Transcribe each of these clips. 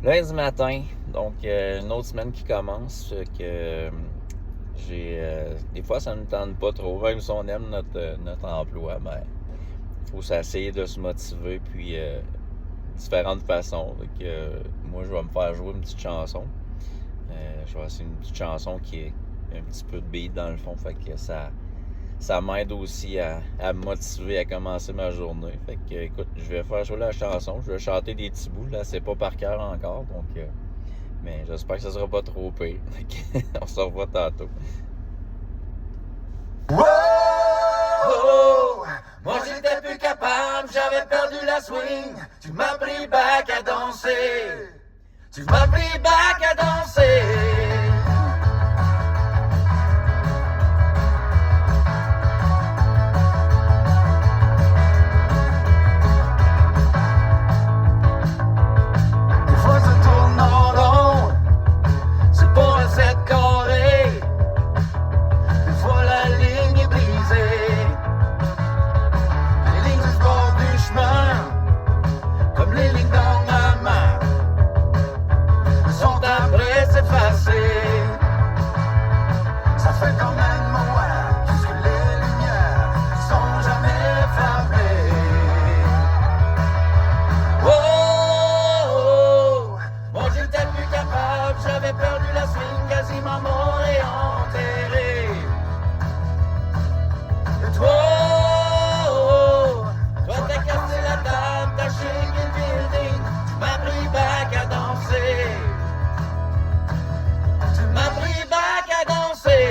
Lundi matin, donc une autre semaine qui commence. Fait que des fois ça ne nous tente pas trop, même si on aime notre emploi, ben faut s'essayer de se motiver puis différentes façons. Fait que moi je vais me faire jouer une petite chanson. Je vais essayer une petite chanson qui est un petit peu de beat dans le fond, fait que ça m'aide aussi à me motiver à commencer ma journée. Fait que écoute, je vais faire jouer la chanson, je vais chanter des petits bouts, là c'est pas par cœur encore, donc mais j'espère que ça sera pas trop pire. On se revoit tantôt. Wow! Moi j'étais plus capable, j'avais perdu la swing. Tu m'as pris back à danser. Tu m'as pris back à danser. Des fois ça tourne en rond, c'est pour un set carré. Des fois la ligne est brisée. Les lignes du bord du chemin, comme les lignes dans ma main, sont après s'effacer. Ça fait quand même moins, puisque les lumières sont jamais fermées. Oh, oh, moi j'étais plus capable, j'avais perdu la swing, quasiment mort et enterré. Et toi, oh, toi t'as cassé la table, t'as shaké le building, tu m'as pris back à danser. Tu m'as pris back à danser.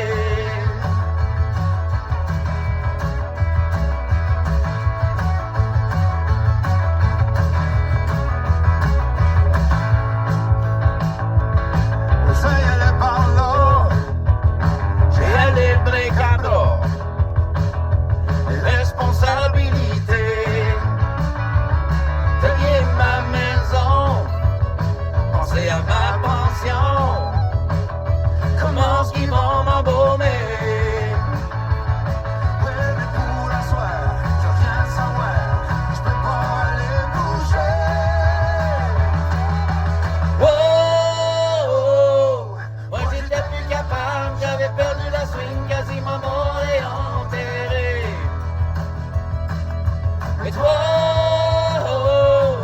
Ça y allait par là, j'ai allé le break à bras. Les responsabilités, tailler ma maison, penser à ma pension. Comment est-ce qu'ils vont m'embaumer? Ouais, mais pour la soirée, je viens savoir, je peux pas aller bouger. Oh, oh, moi j'étais plus capable, j'avais perdu la swing, quasiment mort et enterré. Et toi, oh,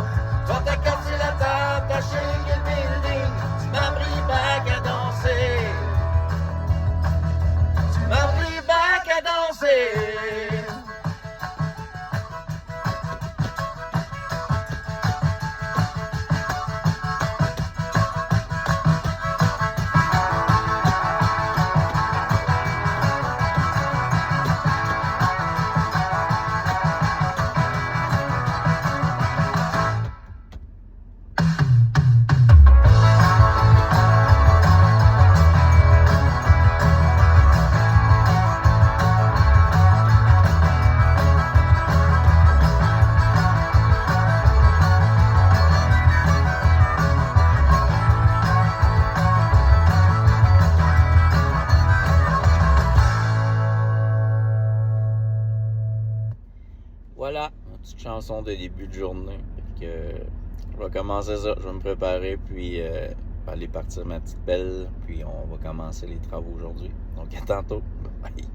toi t'as cassé la table, t'as shaké le building, tu m'as pris back à danser. Tu m'as pris back à danser. Voilà, une petite chanson de début de journée. Fait que, je vais commencer ça, je vais me préparer, puis aller partir ma petite belle, puis on va commencer les travaux aujourd'hui. Donc à tantôt. Bye.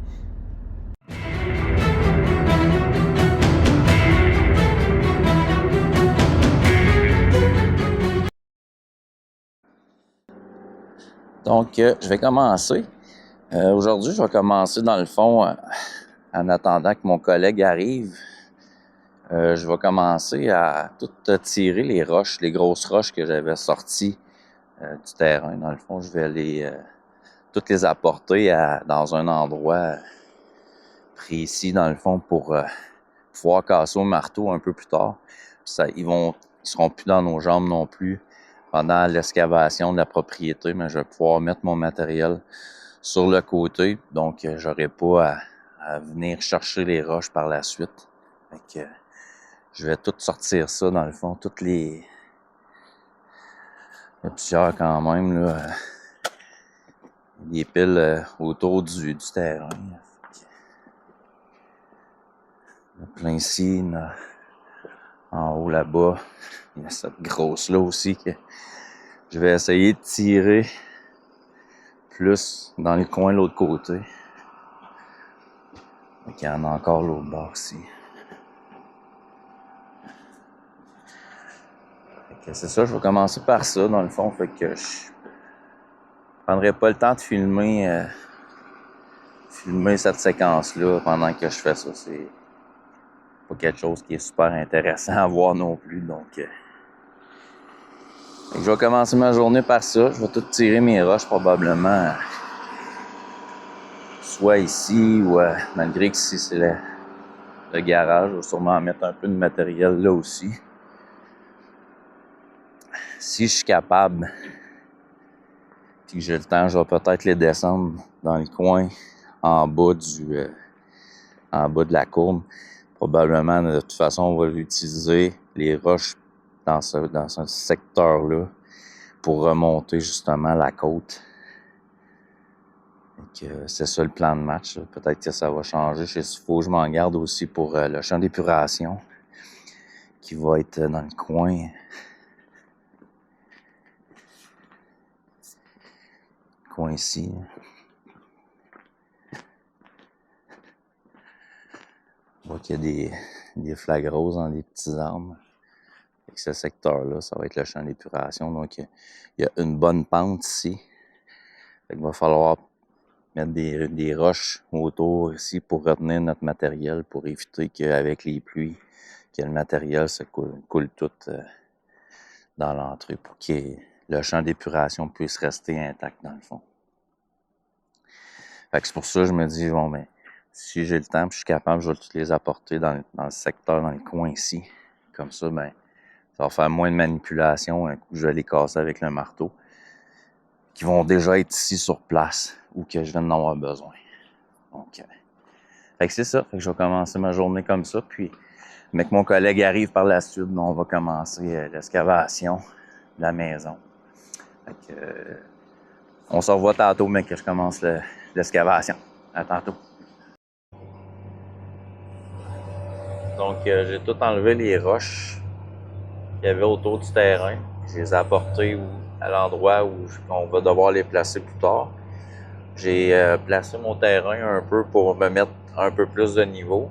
Donc je vais commencer. Aujourd'hui, je vais commencer dans le fond, en attendant que mon collègue arrive. Je vais commencer à tout tirer les roches, les grosses roches que j'avais sorties du terrain. Dans le fond, je vais toutes les apporter dans un endroit précis, dans le fond, pour pouvoir casser au marteau un peu plus tard. Ils seront plus dans nos jambes non plus pendant l'excavation de la propriété, mais je vais pouvoir mettre mon matériel sur le côté, donc j'aurai pas à venir chercher les roches par la suite. Fait que, je vais tout sortir ça, dans le fond, toutes les... Il y a plusieurs quand même, là. Des piles autour du terrain. Il y en a plein ici, en haut là-bas. Il y a cette grosse-là aussi Je vais essayer de tirer plus dans le coin de l'autre côté. Donc, il y en a encore l'autre bord ici. C'est ça, je vais commencer par ça dans le fond. Fait que je prendrai pas le temps de filmer cette séquence-là pendant que je fais ça. C'est pas quelque chose qui est super intéressant à voir non plus. Donc, je vais commencer ma journée par ça. Je vais tout tirer mes roches probablement. Soit ici ou malgré que si c'est le garage, je vais sûrement mettre un peu de matériel là aussi. Si je suis capable, puis que j'ai le temps, je vais peut-être les descendre dans le coin en bas de la courbe. Probablement, de toute façon, on va utiliser les roches dans ce secteur-là pour remonter justement la côte. C'est ça le plan de match. Peut-être que ça va changer. Il faut que je m'en garde aussi pour le champ d'épuration qui va être dans le coin. Coin ici. On voit qu'il y a des flags roses dans des petits arbres. Avec ce secteur-là, ça va être le champ d'épuration. Donc, il y a une bonne pente ici. Fait qu'il va falloir mettre des roches autour ici pour retenir notre matériel, pour éviter qu'avec les pluies, que le matériel se coule tout dans l'entrée pour que le champ d'épuration puisse rester intact dans le fond. Fait que c'est pour ça que je me dis, bon, ben, si j'ai le temps et je suis capable, je vais toutes les apporter dans le secteur, dans le coin ici. Comme ça, ben, ça va faire moins de manipulation. Un coup, je vais les casser avec le marteau, qui vont déjà être ici sur place ou que je viens d'en avoir besoin. Donc, fait que c'est ça. Fait que je vais commencer ma journée comme ça. Puis, mais que mon collègue arrive par la suite, on va commencer l'excavation de la maison. Fait que, on se revoit tantôt, mais que je commence l'excavation. À tantôt. Donc, j'ai tout enlevé les roches qu'il y avait autour du terrain. Je les ai apportées à l'endroit où on va devoir les placer plus tard. J'ai placé mon terrain un peu pour me mettre un peu plus de niveau.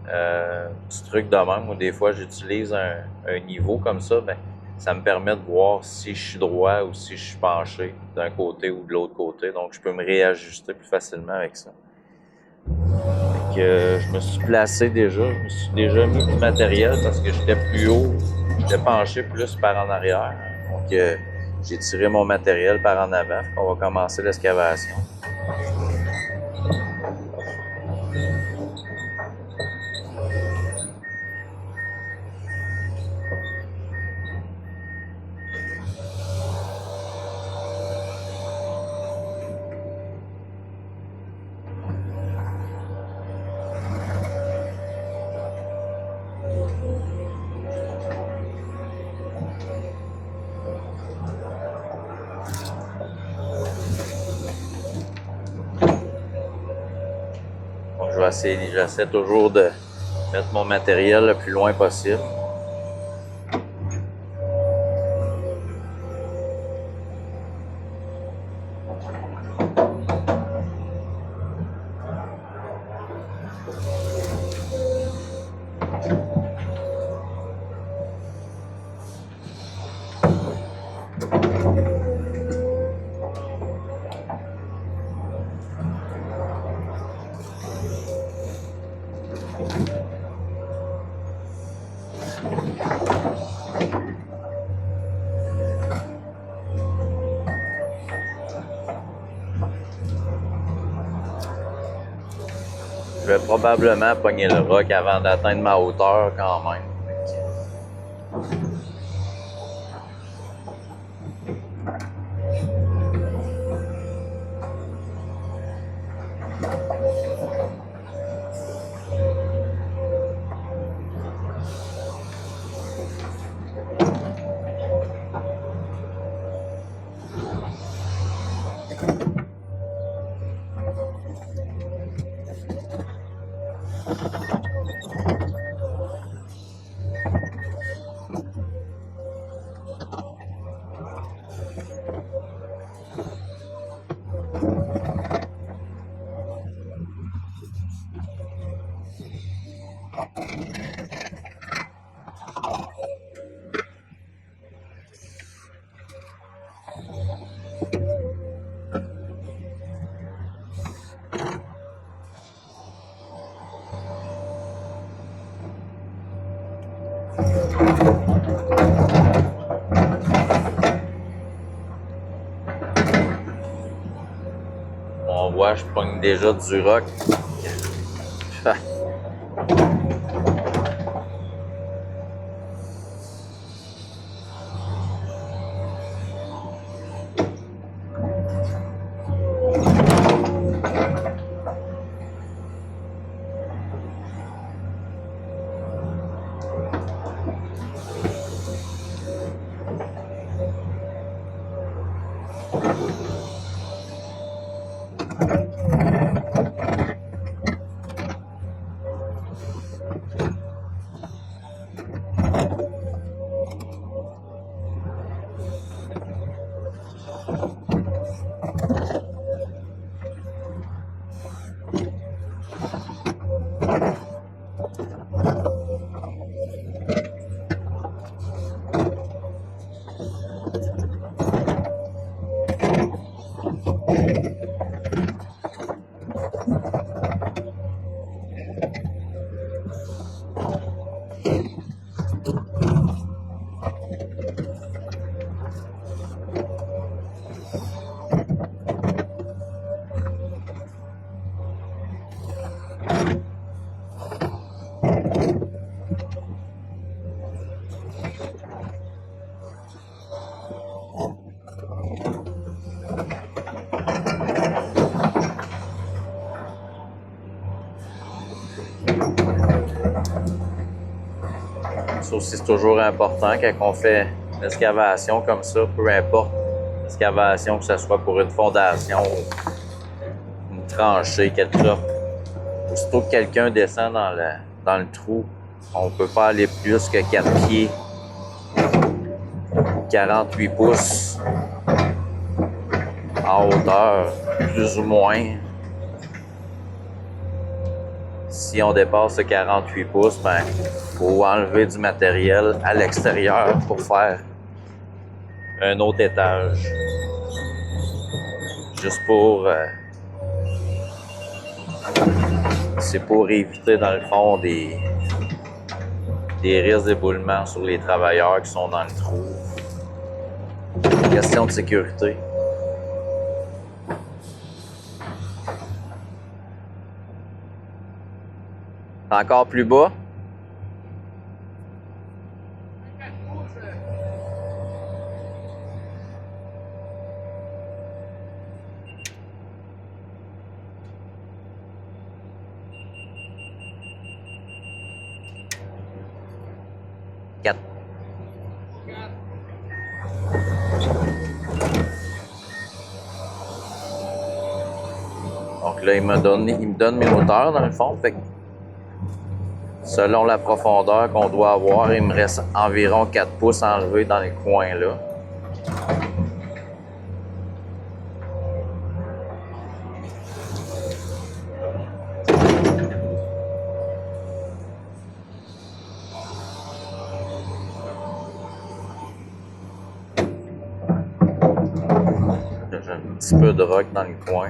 Petit truc de même, moi, des fois, j'utilise un niveau comme ça. Ben, ça me permet de voir si je suis droit ou si je suis penché d'un côté ou de l'autre côté. Donc, je peux me réajuster plus facilement avec ça. Fait que je me suis placé déjà. Je me suis déjà mis du matériel parce que j'étais plus haut. J'étais penché plus par en arrière. Donc, j'ai tiré mon matériel par en avant. On va commencer l'excavation. J'essaie toujours de mettre mon matériel le plus loin possible. Je vais probablement pogner le roc avant d'atteindre ma hauteur quand même. Ouais, je pogne déjà du rock. Ça aussi, c'est toujours important quand on fait l'excavation comme ça, peu importe l'excavation, que ce soit pour une fondation, une tranchée, quelque chose. Aussitôt que quelqu'un descend dans le trou, on peut pas aller plus que 4 pieds, 48 pouces en hauteur, plus ou moins. Si on dépasse le 48 pouces, ben, faut enlever du matériel à l'extérieur pour faire un autre étage. Juste pour... c'est pour éviter, dans le fond, des risques d'éboulement sur les travailleurs qui sont dans le trou. Question de sécurité. Encore plus bas? Donc là, il me donne mes hauteurs dans le fond. Fait que selon la profondeur qu'on doit avoir, il me reste environ 4 pouces enlevés dans les coins là. J'ai un petit peu de rock dans le coin.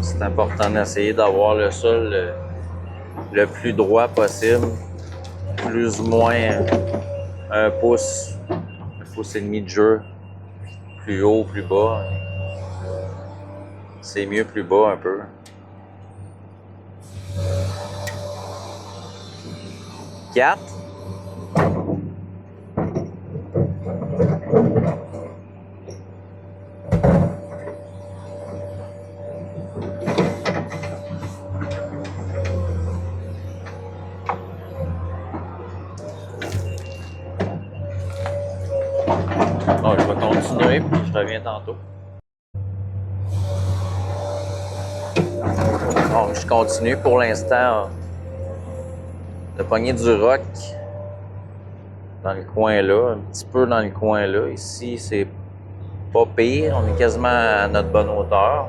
C'est important d'essayer d'avoir le sol le plus droit possible, plus ou moins 1 pouce pouce et demi de jeu. Plus haut, plus bas. C'est mieux plus bas un peu. 4. Bon, je vais continuer, puis je reviens tantôt. Bon, je continue pour l'instant de pogner du rock dans le coin là, un petit peu dans le coin là. Ici, c'est pas pire, on est quasiment à notre bonne hauteur.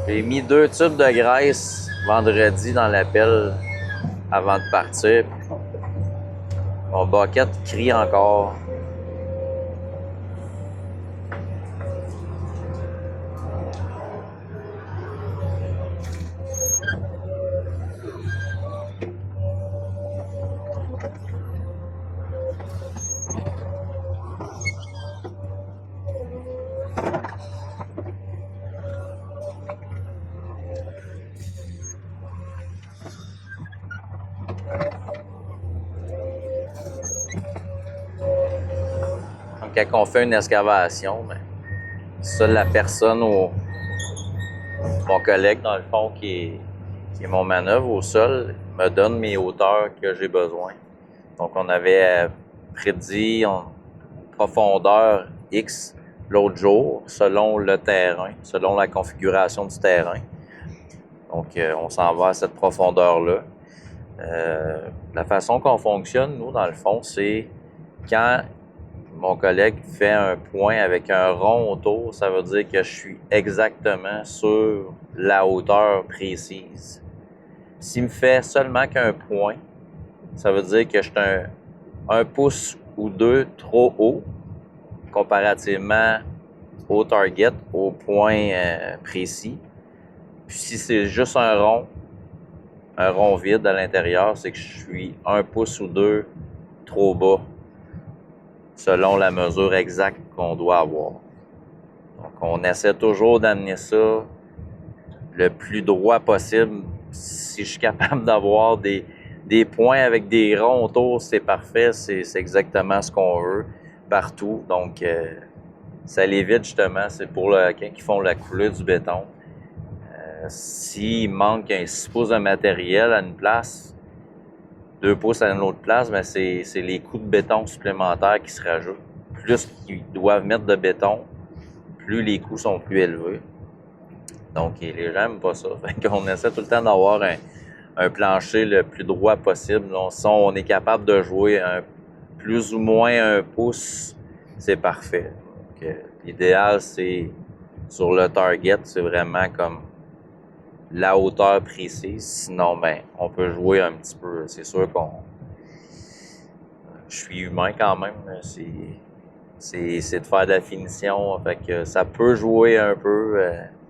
J'ai mis 2 tubes de graisse vendredi dans la pelle avant de partir. Mon bucket crie encore. Donc, quand on fait une excavation, ben, seule la personne ou mon collègue, dans le fond, qui est mon manœuvre au sol, me donne mes hauteurs que j'ai besoin. Donc, on avait prédit une profondeur X l'autre jour, selon le terrain, selon la configuration du terrain. Donc, on s'en va à cette profondeur-là. La façon qu'on fonctionne, nous, dans le fond, c'est quand mon collègue fait un point avec un rond autour, ça veut dire que je suis exactement sur la hauteur précise. S'il me fait seulement qu'un point, ça veut dire que je suis un pouce ou 2 trop haut comparativement au target, au point précis. Puis si c'est juste un rond vide à l'intérieur, c'est que je suis 1 pouce ou 2 trop bas, selon la mesure exacte qu'on doit avoir. Donc, on essaie toujours d'amener ça le plus droit possible. Si je suis capable d'avoir des points avec des ronds autour, c'est parfait. C'est exactement ce qu'on veut partout. Donc, ça l'évite justement. C'est pour quand ils font la coulée du béton. S'il manque un 6 pouces de matériel à une place, 2 pouces à une autre place, ben c'est les coûts de béton supplémentaires qui se rajoutent. Plus qu'ils doivent mettre de béton, plus les coûts sont plus élevés. Donc, les gens n'aiment pas ça. Fait qu'on essaie tout le temps d'avoir un plancher le plus droit possible. Si on est capable de jouer plus ou moins 1 pouce, c'est parfait. L'idéal, c'est sur le target, c'est vraiment comme la hauteur précise. Sinon, ben, on peut jouer un petit peu. C'est sûr je suis humain quand même. C'est de faire de la finition. Fait que ça peut jouer un peu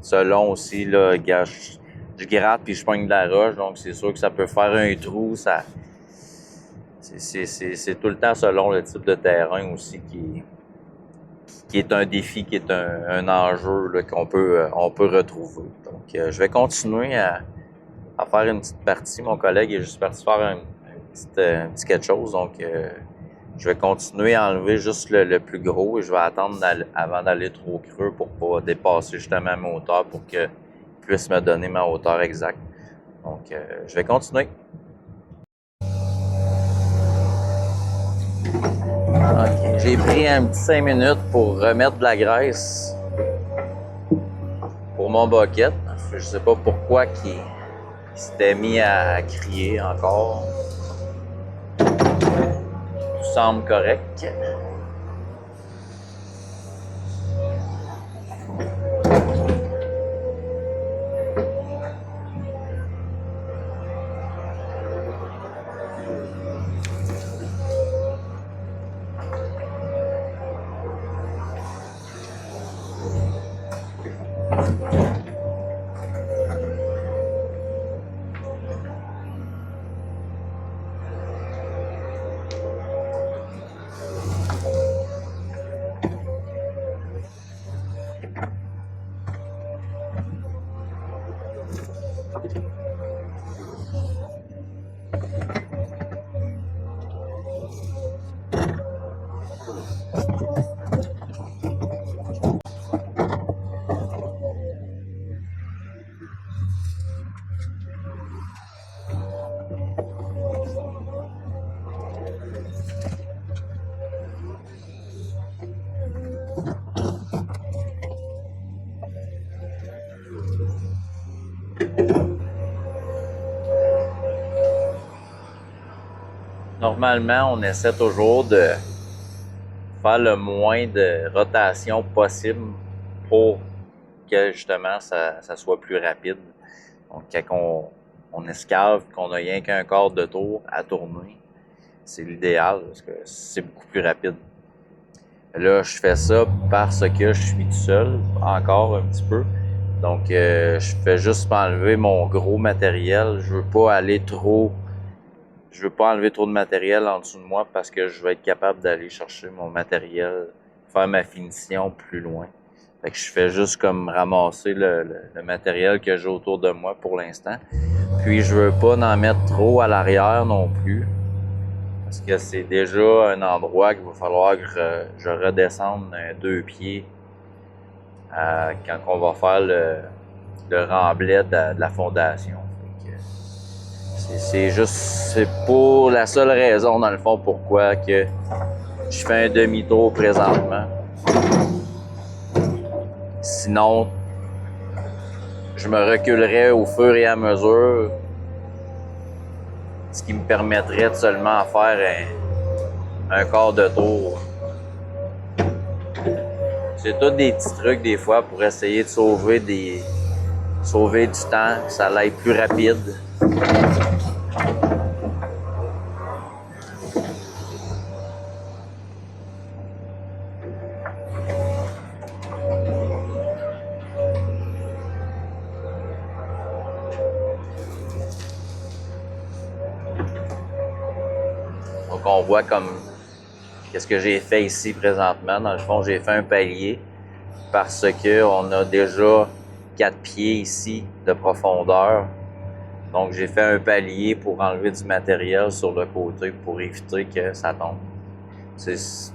selon aussi, là, je gratte puis je pogne de la roche. Donc, c'est sûr que ça peut faire un trou. C'est tout le temps selon le type de terrain aussi qui est un défi, qui est un enjeu là, on peut retrouver. Donc, je vais continuer à faire une petite partie. Mon collègue est juste parti faire un petit quelque chose. Donc, je vais continuer à enlever juste le plus gros et je vais attendre avant d'aller trop creux pour pas dépasser justement ma hauteur pour qu'il puisse me donner ma hauteur exacte. Donc, je vais continuer. Okay. J'ai pris un petit 5 minutes pour remettre de la graisse pour mon bucket. Je sais pas pourquoi il s'était mis à crier encore. Tout semble correct. Normalement, on essaie toujours de faire le moins de rotation possible pour que justement ça soit plus rapide. Donc quand on escave, qu'on n'a rien qu'un quart de tour à tourner, c'est l'idéal parce que c'est beaucoup plus rapide. Là, je fais ça parce que je suis tout seul, encore un petit peu. Donc, je fais juste m'enlever mon gros matériel. Je veux pas enlever trop de matériel en dessous de moi parce que je vais être capable d'aller chercher mon matériel, faire ma finition plus loin. Fait que je fais juste comme ramasser le matériel que j'ai autour de moi pour l'instant. Puis, je veux pas en mettre trop à l'arrière non plus. Parce que c'est déjà un endroit qu'il va falloir que je redescende 2 pieds quand on va faire le remblai de la fondation. C'est pour la seule raison, dans le fond, pourquoi que je fais un demi-tour présentement. Sinon, je me reculerais au fur et à mesure, ce qui me permettrait de seulement faire un quart de tour. C'est tous des petits trucs des fois pour essayer de sauver du temps, que ça aille plus rapide. Donc on voit comme qu'est-ce que j'ai fait ici présentement. Dans le fond, j'ai fait un palier parce que on a déjà 4 pieds ici de profondeur. Donc j'ai fait un palier pour enlever du matériel sur le côté pour éviter que ça tombe. C'est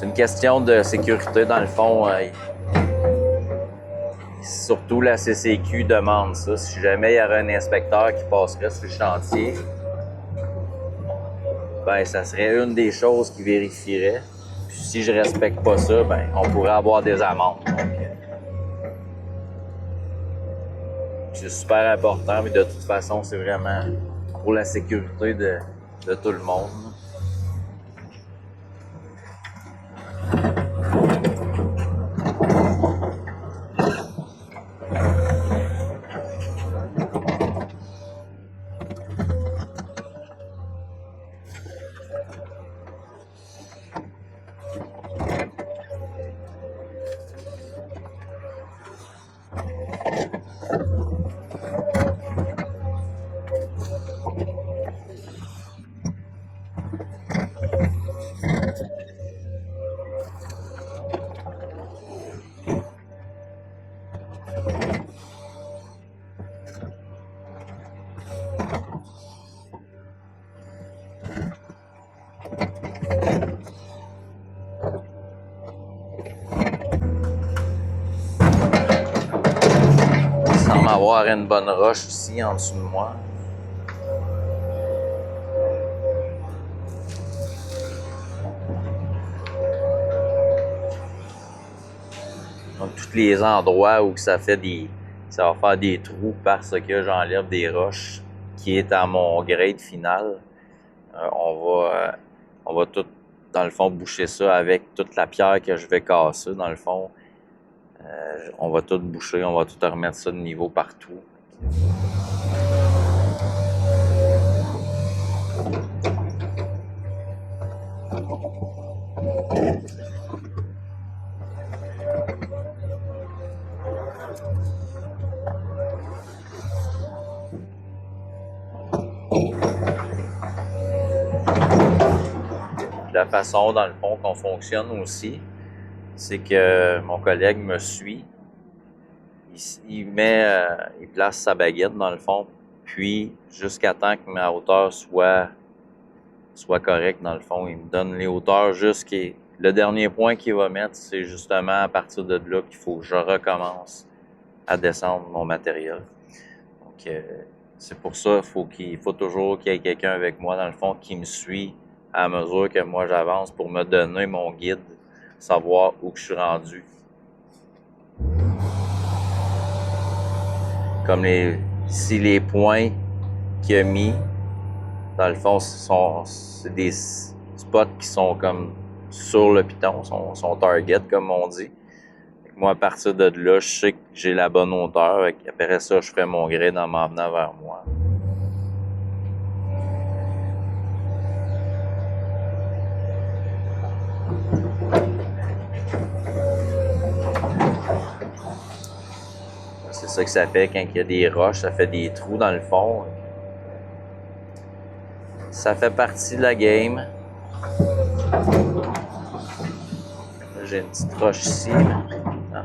une question de sécurité dans le fond. Surtout la CCQ demande ça. Si jamais il y aurait un inspecteur qui passerait sur le chantier, ben ça serait une des choses qu'il vérifierait. Puis si je respecte pas ça, ben on pourrait avoir des amendes. Donc, c'est super important, mais de toute façon, c'est vraiment pour la sécurité de tout le monde. Il semble avoir une bonne roche ici en dessous de moi. Donc, tous les endroits où ça va faire des trous parce que j'enlève des roches qui est à mon grade final. On va tout, dans le fond, boucher ça avec toute la pierre que je vais casser. Dans le fond, on va tout boucher, on va tout remettre ça de niveau partout. la façon, dans le fond, qu'on fonctionne aussi, c'est que mon collègue me suit. Il place sa baguette, dans le fond, puis jusqu'à temps que ma hauteur soit correcte, dans le fond. Il me donne les hauteurs jusqu'à... Le dernier point qu'il va mettre, c'est justement à partir de là qu'il faut que je recommence à descendre mon matériel. Donc, c'est pour ça qu'il faut toujours qu'il y ait quelqu'un avec moi, dans le fond, qui me suit à mesure que moi j'avance pour me donner mon guide, savoir où je suis rendu. Comme ici, les points qu'il a mis, dans le fond, c'est des spots qui sont comme sur le piton, son target, comme on dit. Moi, à partir de là, je sais que j'ai la bonne hauteur. Après ça, je ferai mon grid en m'en venant vers moi. C'est ça que ça fait quand il y a des roches, ça fait des trous dans le fond. Ça fait partie de la game. J'ai une petite roche ici. Ah.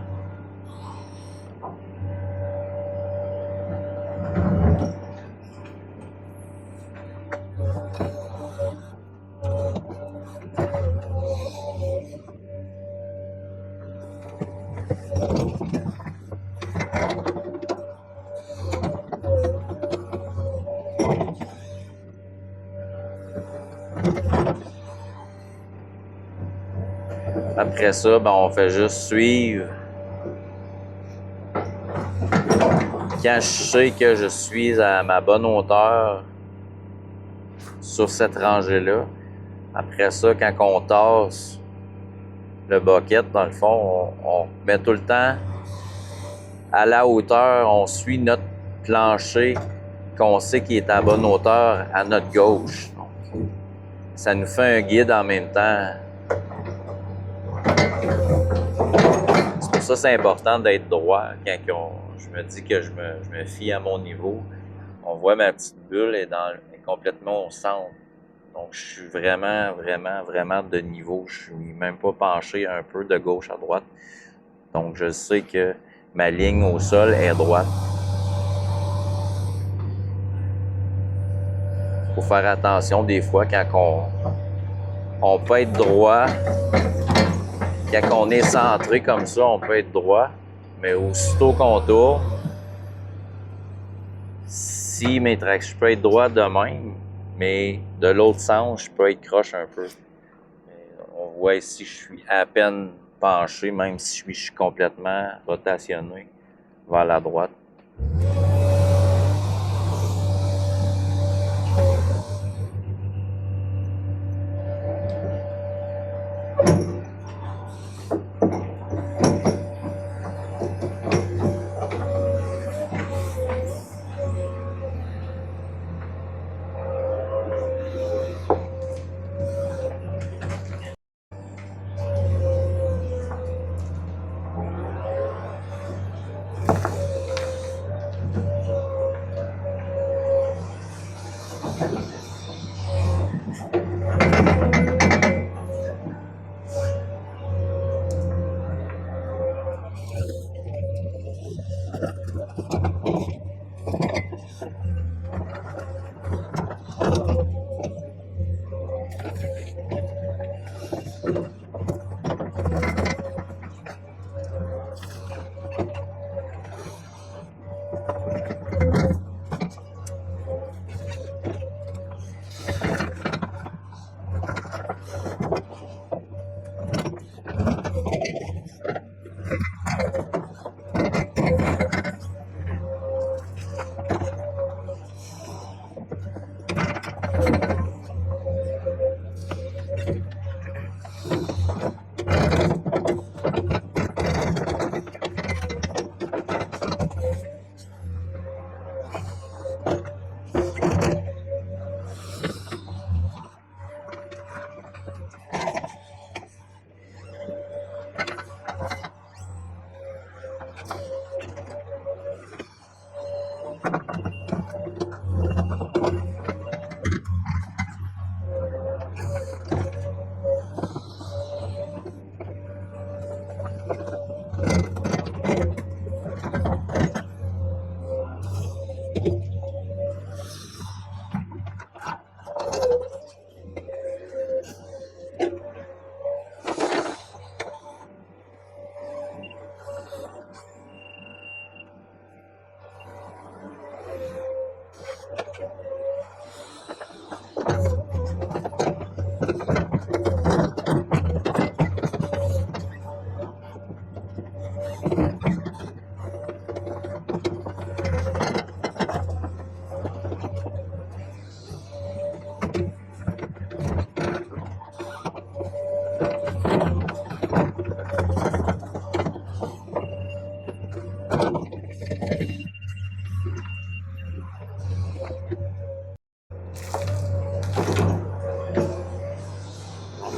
Après ça, ben, on fait juste suivre. Quand je sais que je suis à ma bonne hauteur sur cette rangée-là, après ça, quand on tasse le bucket, dans le fond, on met tout le temps à la hauteur, on suit notre plancher qu'on sait qu'il est à bonne hauteur à notre gauche. Donc, ça nous fait un guide en même temps. C'est pour ça que c'est important d'être droit quand je me dis que je me fie à mon niveau. On voit ma petite bulle est complètement au centre. Donc, je suis vraiment, vraiment, vraiment de niveau. Je suis même pas penché un peu de gauche à droite. Donc, je sais que ma ligne au sol est droite. Il faut faire attention des fois quand on peut être droit. Quand on est centré comme ça, on peut être droit. Mais aussitôt qu'on tourne, je peux être droit de même, mais de l'autre sens, je peux être croche un peu. On voit ici, je suis à peine penché, même si je suis complètement rotationné vers la droite.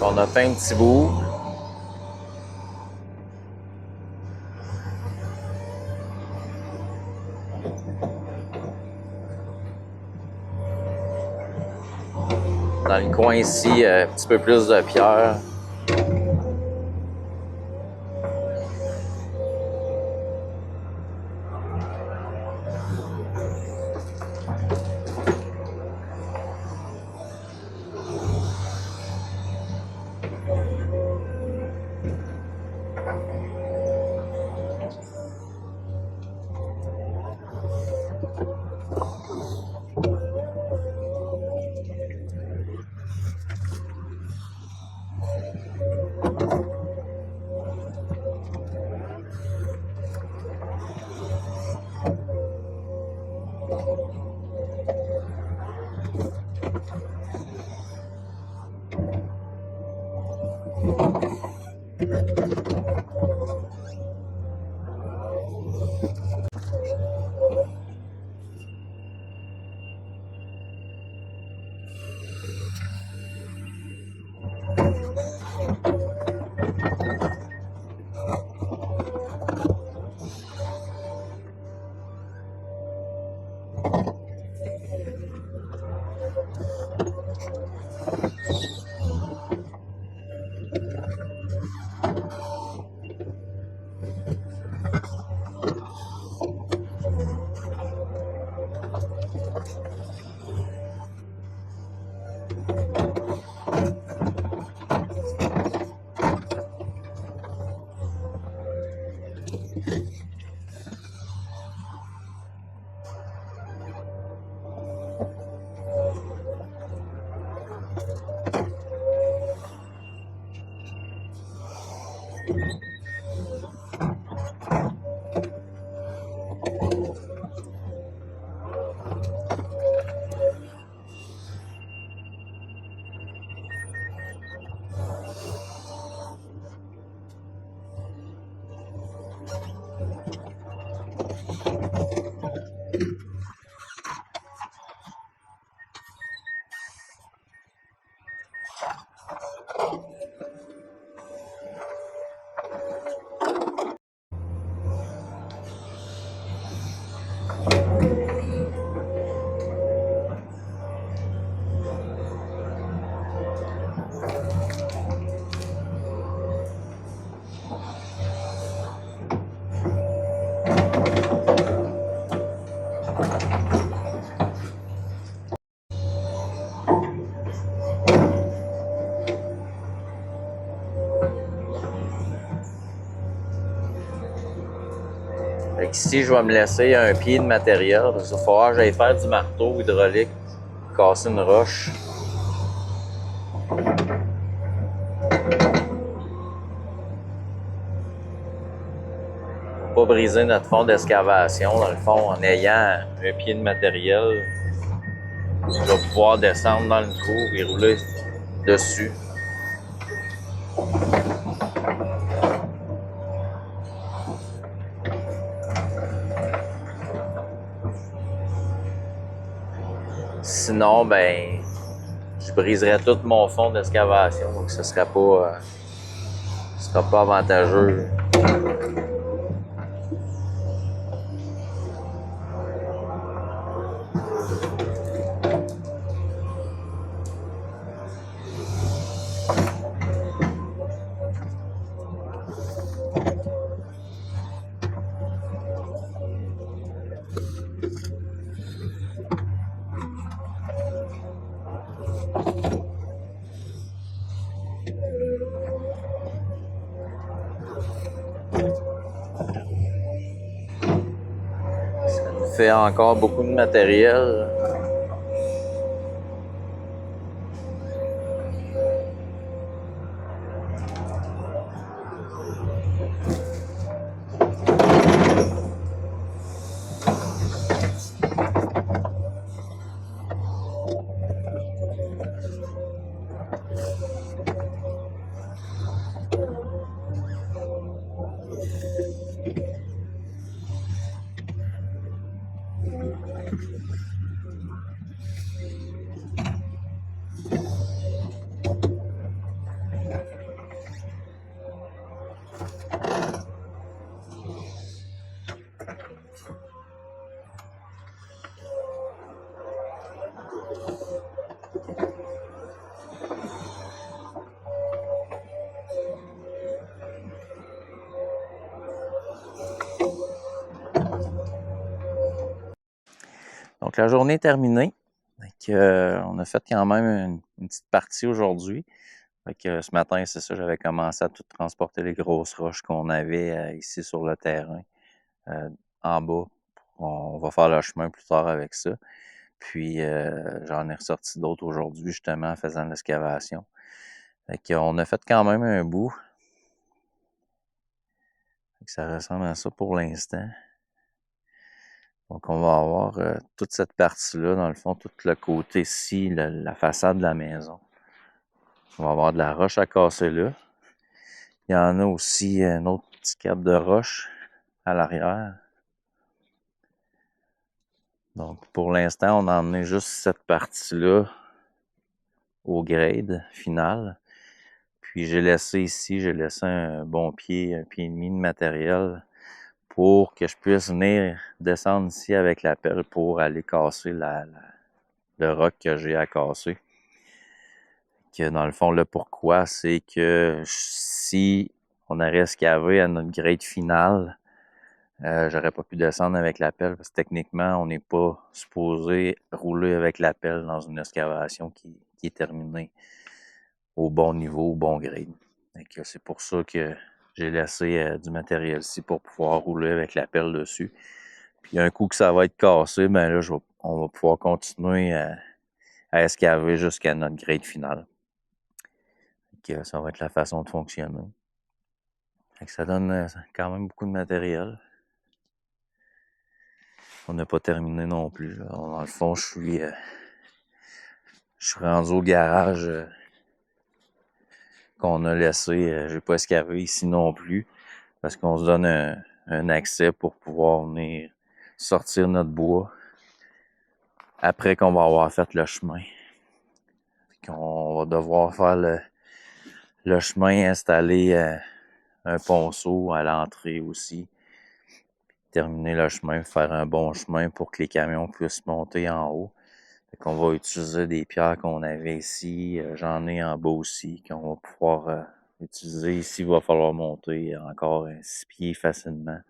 On a fait un petit bout. Dans le coin ici, un petit peu plus de pierre. Fait qu'ici, je vais me laisser un pied de matériel. Il va falloir que j'aille faire du marteau hydraulique, casser une roche. Pour pas briser notre fond d'excavation, dans le fond, en ayant un pied de matériel, je vais pouvoir descendre dans le trou et rouler dessus. Sinon, ben, je briserais tout mon fond d'excavation, donc ce sera pas avantageux. Ça nous fait encore beaucoup de matériel. Donc, la journée est terminée. Donc, on a fait quand même une petite partie aujourd'hui. Ce matin, c'est ça, j'avais commencé à tout transporter les grosses roches qu'on avait ici sur le terrain, en bas. On va faire le chemin plus tard avec ça. Puis, j'en ai ressorti d'autres aujourd'hui, justement, en faisant l'excavation. On a fait quand même un bout. Ça ressemble à ça pour l'instant. Donc, on va avoir toute cette partie-là, dans le fond, tout le côté-ci, la façade de la maison. On va avoir de la roche à casser là. Il y en a aussi un autre petit cap de roche à l'arrière. Donc, pour l'instant, on a emmené juste cette partie-là au grade final. Puis, j'ai laissé un bon pied, un pied et demi de matériel pour que je puisse venir descendre ici avec la pelle pour aller casser le roc que j'ai à casser. Que dans le fond, le pourquoi, c'est que si on aurait excavé à notre grade finale, j'aurais pas pu descendre avec la pelle parce que techniquement, on n'est pas supposé rouler avec la pelle dans une excavation qui est terminée au bon niveau, au bon grade. C'est pour ça que j'ai laissé du matériel ici pour pouvoir rouler avec la pelle dessus. Puis un coup que ça va être cassé, ben là, on va pouvoir continuer à excaver jusqu'à notre grade finale. Ça va être la façon de fonctionner. Ça donne quand même beaucoup de matériel. On n'a pas terminé non plus. Là. Dans le fond, je suis rendu au garage qu'on a laissé. J'ai pas excavé ici non plus parce qu'on se donne un accès pour pouvoir venir sortir notre bois après qu'on va avoir fait le chemin. On va devoir faire le chemin, installer un ponceau à l'entrée aussi. Terminer le chemin, faire un bon chemin pour que les camions puissent monter en haut. On va utiliser des pierres qu'on avait ici. J'en ai en bas aussi qu'on va pouvoir utiliser. Ici, il va falloir monter encore 6 pieds facilement.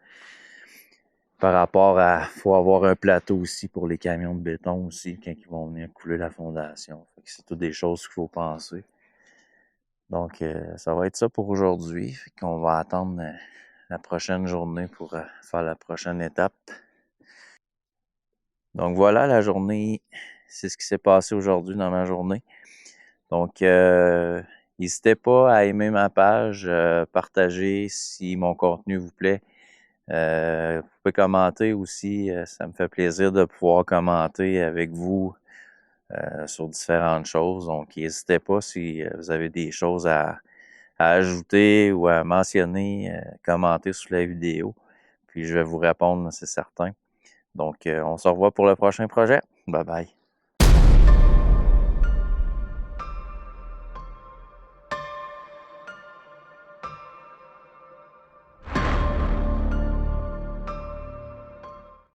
Par rapport à, faut avoir un plateau aussi pour les camions de béton aussi quand ils vont venir couler la fondation. C'est toutes des choses qu'il faut penser. Donc, ça va être ça pour aujourd'hui. On va attendre la prochaine journée pour faire la prochaine étape. Donc voilà, la journée, c'est ce qui s'est passé aujourd'hui dans ma journée. Donc, n'hésitez pas à aimer ma page, partager si mon contenu vous plaît. Vous pouvez commenter aussi, ça me fait plaisir de pouvoir commenter avec vous sur différentes choses. Donc, n'hésitez pas si vous avez des choses à ajouter ou à mentionner, commenter sous la vidéo. Puis je vais vous répondre, c'est certain. Donc, on se revoit pour le prochain projet. Bye bye.